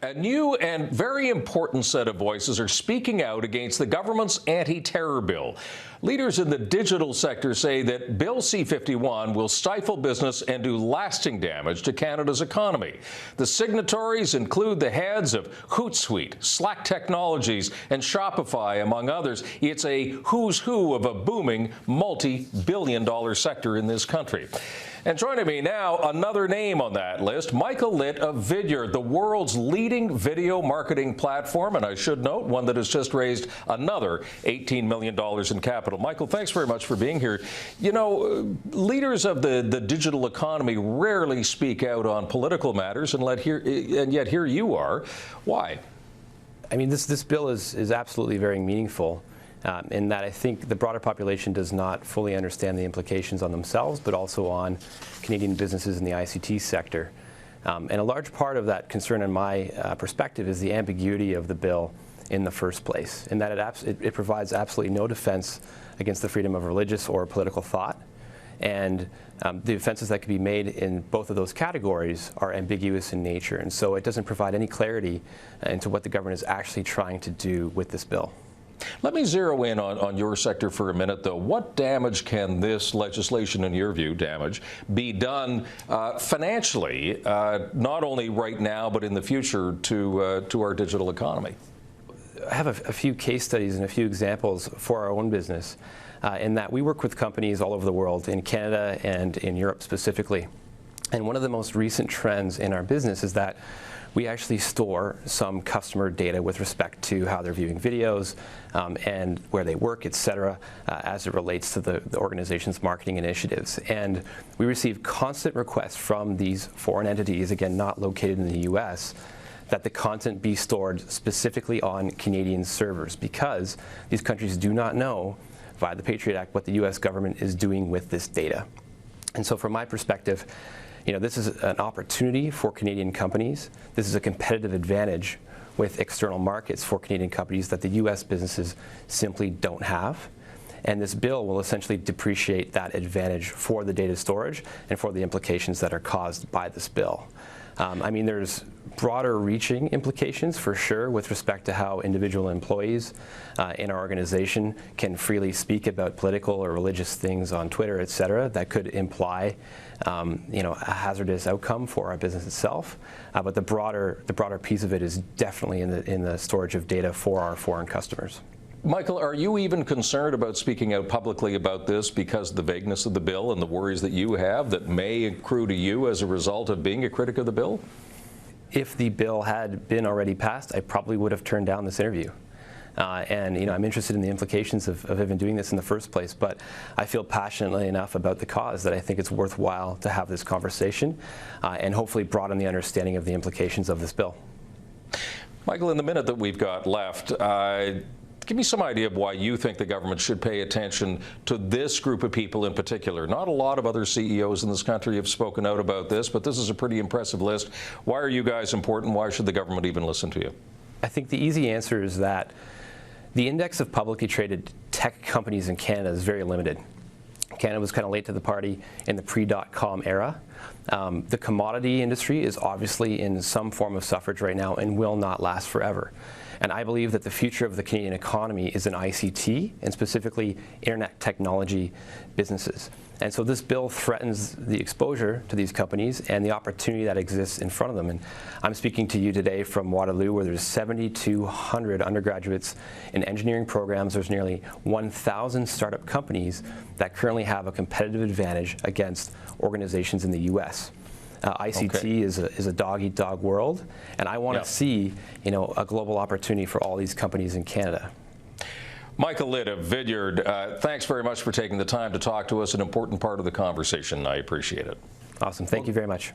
A new and very important set of voices are speaking out against the government's anti-terror bill. Leaders in the digital sector say that Bill C-51 will stifle business and do lasting damage to Canada's economy. The signatories include the heads of Hootsuite, Slack Technologies, and Shopify, among others. It's a who's who of a booming multi-billion-dollar sector in this country. And joining me now, another name on that list, Michael Litt of Vidyard, the world's leading video marketing platform, and I should note, one that has just raised another $18 million in capital. Michael, thanks very much for being here. You know, leaders of the digital economy rarely speak out on political matters, and yet here you are. Why? I mean, this bill is absolutely very meaningful. In that I think the broader population does not fully understand the implications on themselves, but also on Canadian businesses in the ICT sector. And a large part of that concern in my perspective is the ambiguity of the bill in the first place, in that it provides absolutely no defense against the freedom of religious or political thought. And the offenses that can be made in both of those categories are ambiguous in nature. And so it doesn't provide any clarity into what the government is actually trying to do with this bill. Let me zero in on your sector for a minute, though. What damage can this legislation, in your view, be done financially, not only right now, but in the future to our digital economy? I have a few case studies and a few examples for our own business in that we work with companies all over the world, in Canada and in Europe specifically. And one of the most recent trends in our business is that we actually store some customer data with respect to how they're viewing videos and where they work, et cetera, as it relates to the organization's marketing initiatives. And we receive constant requests from these foreign entities, again, not located in the U.S., that the content be stored specifically on Canadian servers, because these countries do not know, via the Patriot Act, what the U.S. government is doing with this data. And so from my perspective, you know, this is an opportunity for Canadian companies. This is a competitive advantage with external markets for Canadian companies that the U.S. businesses simply don't have. And this bill will essentially depreciate that advantage for the data storage and for the implications that are caused by this bill. I mean, there's broader reaching implications for sure with respect to how individual employees in our organization can freely speak about political or religious things on Twitter, et cetera, that could imply you know, a hazardous outcome for our business itself. But the broader piece of it is definitely in the storage of data for our foreign customers. Michael, are you even concerned about speaking out publicly about this because of the vagueness of the bill and the worries that you have that may accrue to you as a result of being a critic of the bill? If the bill had been already passed, I probably would have turned down this interview. And you know, I'm interested in the implications of even doing this in the first place, but I feel passionately enough about the cause that I think it's worthwhile to have this conversation and hopefully broaden the understanding of the implications of this bill. Michael, in the minute that we've got left, give me some idea of why you think the government should pay attention to this group of people in particular. Not a lot of other CEOs in this country have spoken out about this, but this is a pretty impressive list. Why are you guys important? Why should the government even listen to you? I think the easy answer is that the index of publicly traded tech companies in Canada is very limited. Canada was kind of late to the party in the pre-.com era. The commodity industry is obviously in some form of suffrage right now and will not last forever. And I believe that the future of the Canadian economy is in ICT, and specifically internet technology businesses. And so this bill threatens the exposure to these companies and the opportunity that exists in front of them. And I'm speaking to you today from Waterloo, where there's 7,200 undergraduates in engineering programs. There's nearly 1,000 startup companies that currently have a competitive advantage against organizations in the U.S. ICT is a dog-eat-dog world, and I want to see, you know, a global opportunity for all these companies in Canada. Michael Litt of Vidyard, thanks very much for taking the time to talk to us, an important part of the conversation. I appreciate it. Awesome. Thank you very much.